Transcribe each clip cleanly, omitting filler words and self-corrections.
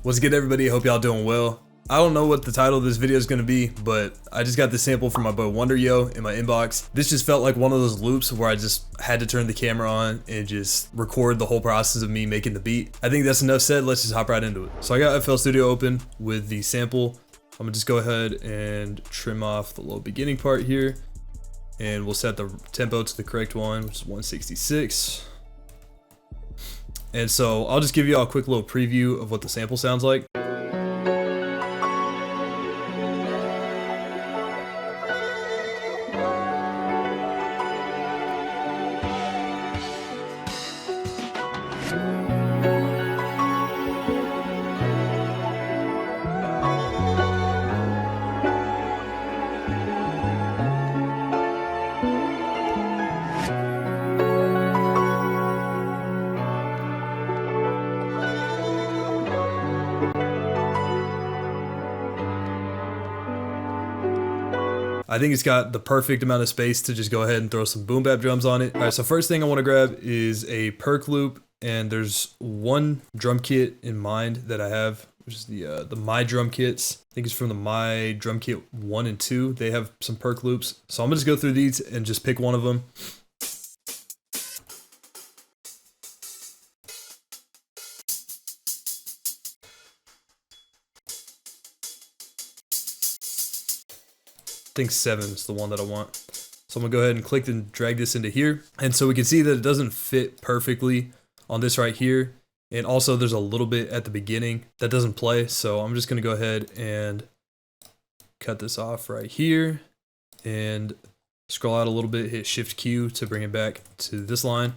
What's good, everybody? Hope y'all doing well. I don't know what the title of this video is going to be, but I just got this sample from my boy Wonder Yo in my inbox. This just felt like one of those loops where I just had to turn the camera on and just record the whole process of me making the beat. I think that's enough said. Let's just hop right into it. So I got FL Studio open with the sample. I'm gonna just go ahead and trim off the little beginning part here, and we'll set the tempo to the correct one, which is 166. And so I'll just give you all a quick little preview of what the sample sounds like. I think it's got the perfect amount of space to just go ahead and throw some boom bap drums on it. All right, so first thing I want to grab is a perk loop, and there's one drum kit in mind that I have, which is the My Drum Kits. I think it's from the My Drum Kit 1 and 2. They have some perk loops. So I'm gonna just go through these and just pick one of them. I think 7 is the one that I want. So I'm gonna go ahead and click and drag this into here. And so we can see that it doesn't fit perfectly on this right here. And also there's a little bit at the beginning that doesn't play. So I'm just gonna go ahead and cut this off right here and scroll out a little bit, hit Shift Q to bring it back to this line.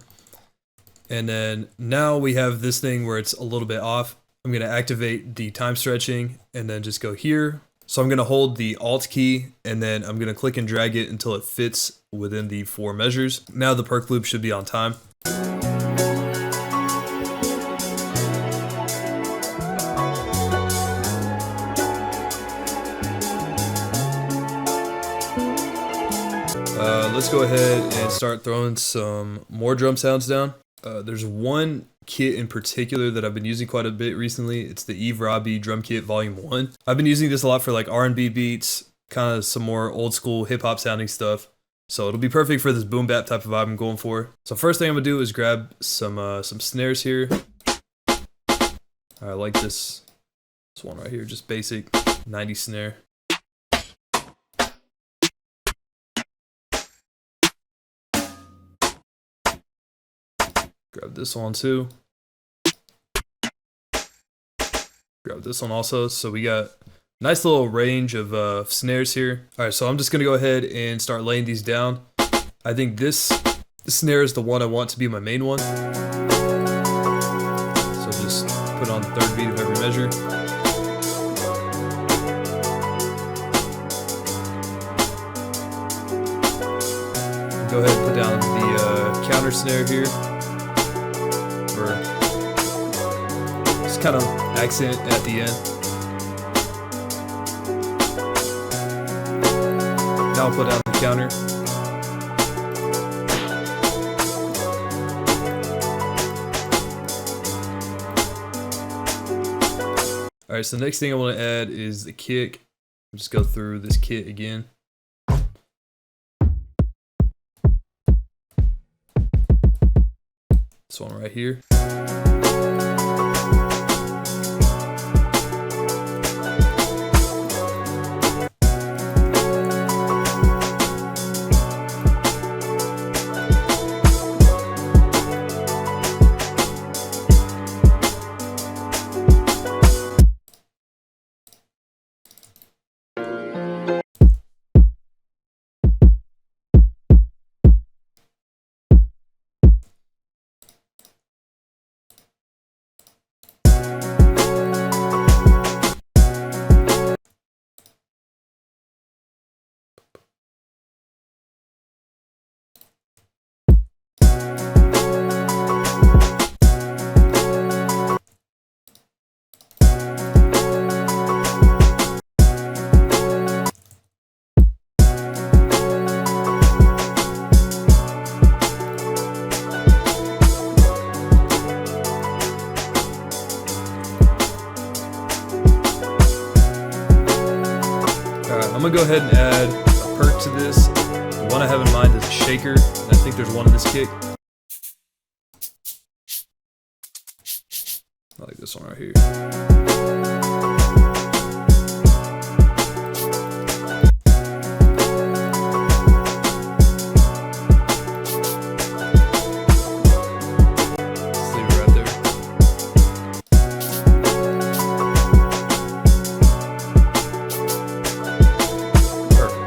And then now we have this thing where it's a little bit off. I'm gonna activate the time stretching and then just go here. So I'm gonna hold the Alt key and then I'm gonna click and drag it until it fits within the 4 measures. Now the perk loop should be on time. Let's go ahead and start throwing some more drum sounds down. There's one kit in particular that I've been using quite a bit recently. It's the Eve Robbie Drum Kit Volume 1. I've been using this a lot for like R&B beats, kind of some more old school hip hop sounding stuff. So it'll be perfect for this boom bap type of vibe I'm going for. So first thing I'm gonna do is grab some snares here. I like this one right here, just basic 90 snare. Grab this one too. Grab this one also. So we got a nice little range of snares here. All right, so I'm just gonna go ahead and start laying these down. I think this snare is the one I want to be my main one. So just put on the 3rd beat of every measure. Go ahead and put down the counter snare here. Just kind of accent at the end. Now I'll put down the counter. Alright, so the next thing I want to add is the kick. I'll just go through this kit again. This one right here. I'm gonna go ahead and add a perk to this. The one I have in mind is a shaker, and I think there's one in this kick. I like this one right here. Just leave it right there. Perfect.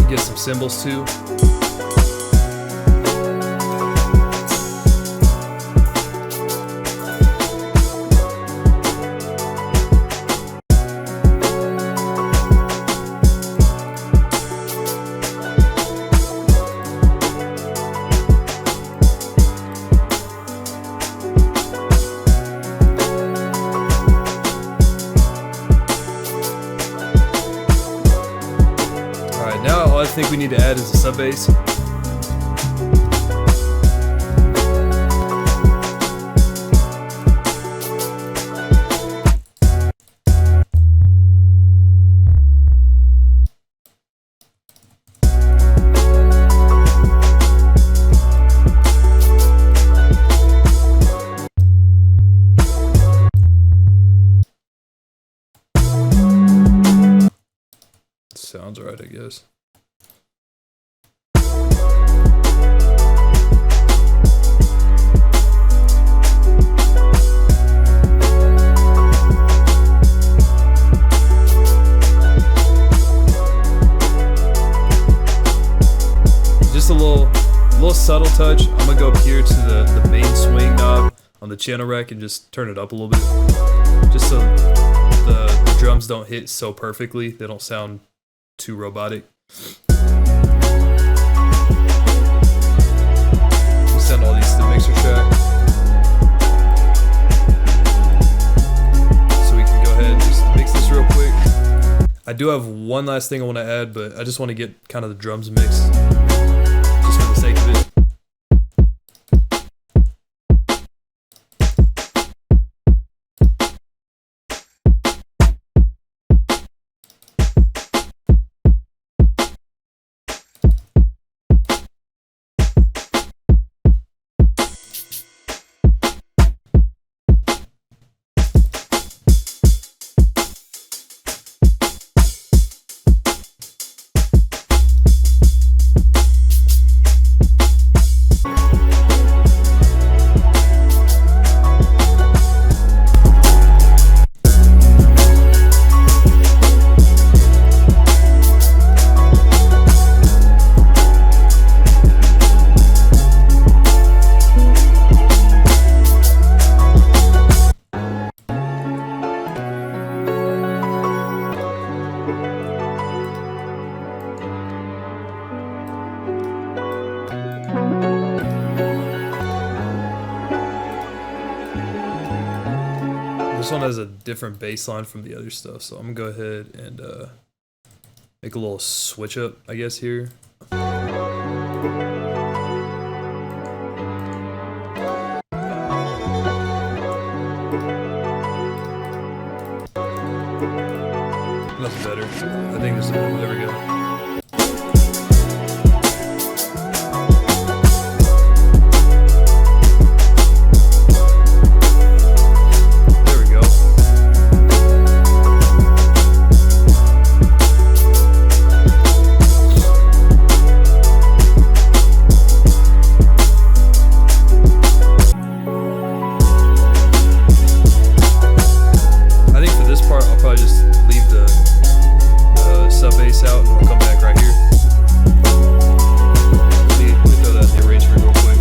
Get some cymbals too. All I think we need to add is a sub bass. Sounds right, I guess. Just a little subtle touch. I'm gonna go up here to the main swing knob on the channel rack and just turn it up a little bit, just so the drums don't hit so perfectly. They don't sound too robotic. We'll send all these to the mixer track, so we can go ahead and just mix this real quick. I do have one last thing I want to add, but I just want to get kind of the drums mixed, just for the sake of it. This one has a different bass line from the other stuff, so I'm gonna go ahead and make a little switch up, I guess, here. That's better. I think this is, there we go. Out and we'll come back right here. Let me throw that in the arrangement real quick.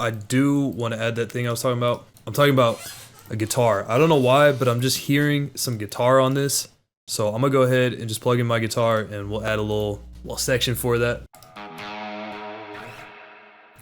I do want to add that thing I was talking about. I'm talking about a guitar. I don't know why, but I'm just hearing some guitar on this. So I'm gonna go ahead and just plug in my guitar and we'll add a little section for that.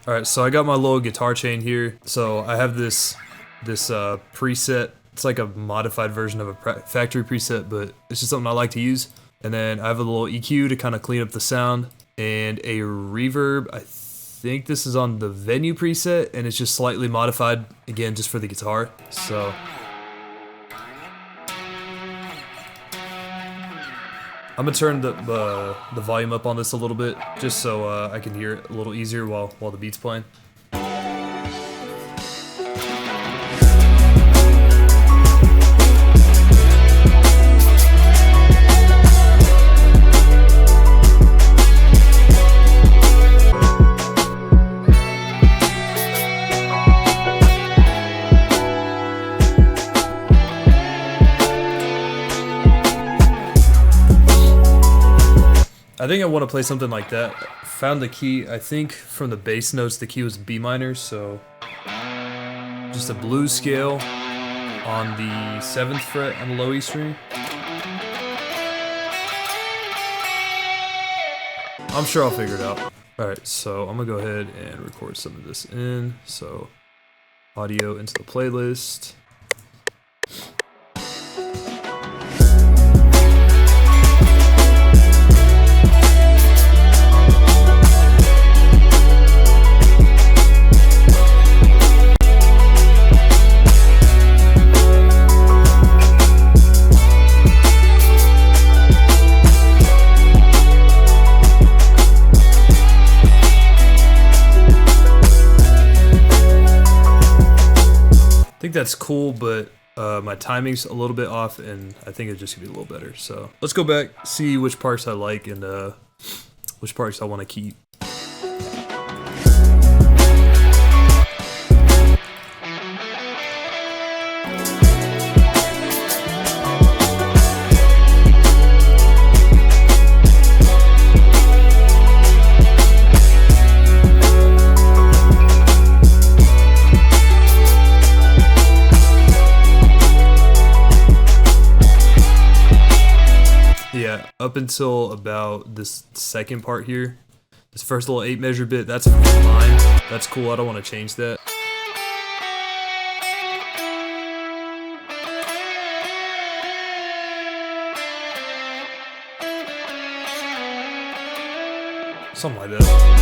Alright, so I got my little guitar chain here. So I have this preset. It's like a modified version of a factory preset, but it's just something I like to use. And then I have a little EQ to kind of clean up the sound, and a reverb. I think this is on the venue preset, and it's just slightly modified, again, just for the guitar. So I'm gonna turn the volume up on this a little bit, just so I can hear it a little easier while the beat's playing. I think I want to play something like that. Found the key, I think from the bass notes, the key was B minor, so just a blues scale on the 7th fret on the low E string. I'm sure I'll figure it out. Alright, so I'm gonna go ahead and record some of this in. So audio into the playlist. I think that's cool, but my timing's a little bit off, and I think it just could be a little better. So let's go back, see which parts I like, and which parts I want to keep. Yeah, up until about this second part here, this first little 8 measure bit, that's fine. That's cool, I don't want to change that. Something like that.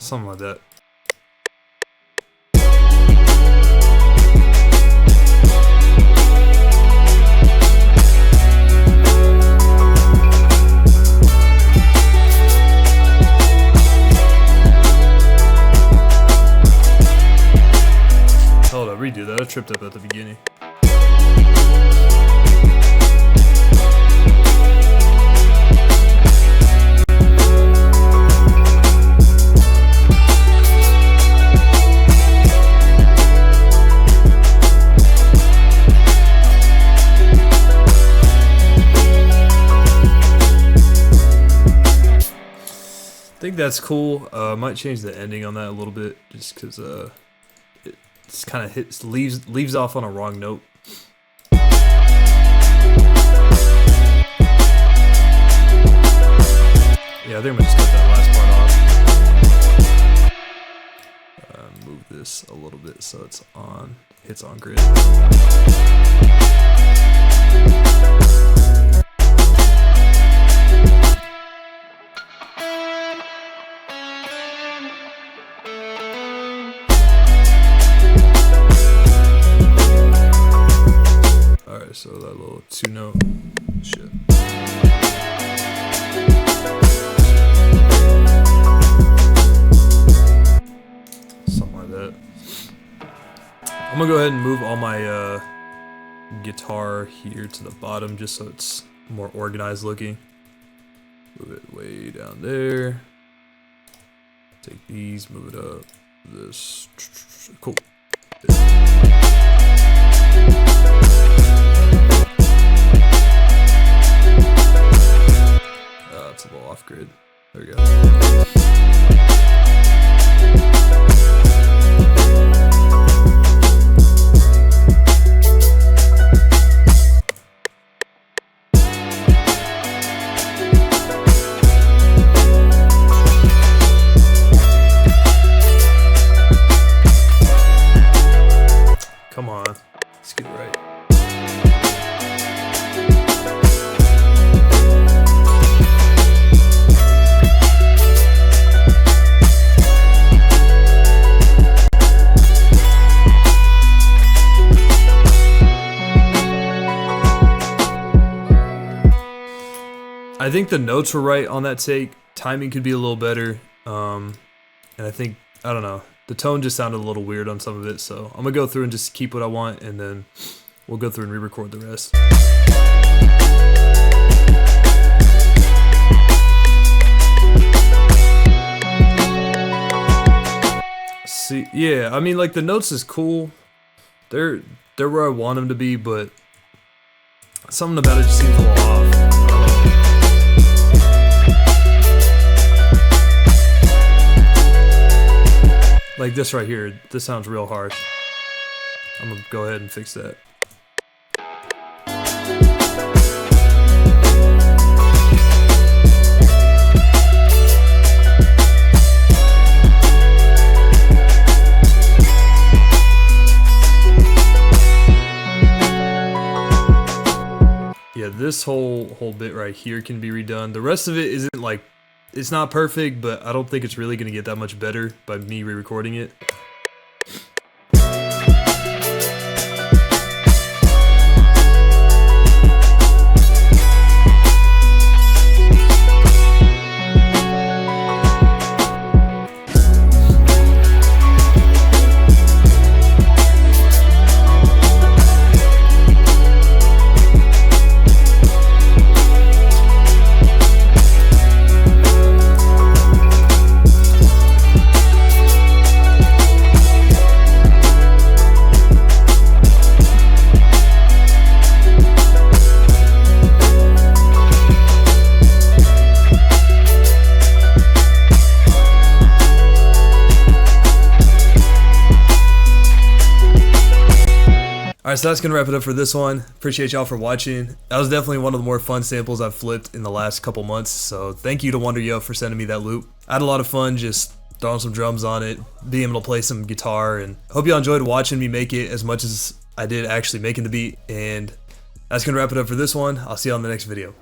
Something like that. Hold up, redo that. I tripped up at the beginning. I think that's cool. Might change the ending on that a little bit, just because it kind of leaves off on a wrong note. Yeah, I think I'm gonna just cut that last part off. Move this a little bit so it's hits on grid. So that little 2-note shit. Something like that. I'm gonna go ahead and move all my guitar here to the bottom just so it's more organized looking. Move it way down there. Take these, move it up. This. Cool. It's a little off grid. There we go. Come on, let's get it right. I think the notes were right on that take. Timing could be a little better. And I think, I don't know, the tone just sounded a little weird on some of it. So I'm gonna go through and just keep what I want, and then we'll go through and re-record the rest. See, yeah, I mean, like, the notes is cool. They're where I want them to be, but something about it just seems a little off. Like this right here, this sounds real harsh. I'm gonna go ahead and fix that. Yeah, this whole bit right here can be redone. The rest of it isn't like, it's not perfect, but I don't think it's really gonna get that much better by me re-recording it. Alright, so that's going to wrap it up for this one. Appreciate y'all for watching. That was definitely one of the more fun samples I've flipped in the last couple months, so thank you to Wonder Yo for sending me that loop. I had a lot of fun just throwing some drums on it, being able to play some guitar, and hope y'all enjoyed watching me make it as much as I did actually making the beat. And that's going to wrap it up for this one. I'll see you on the next video.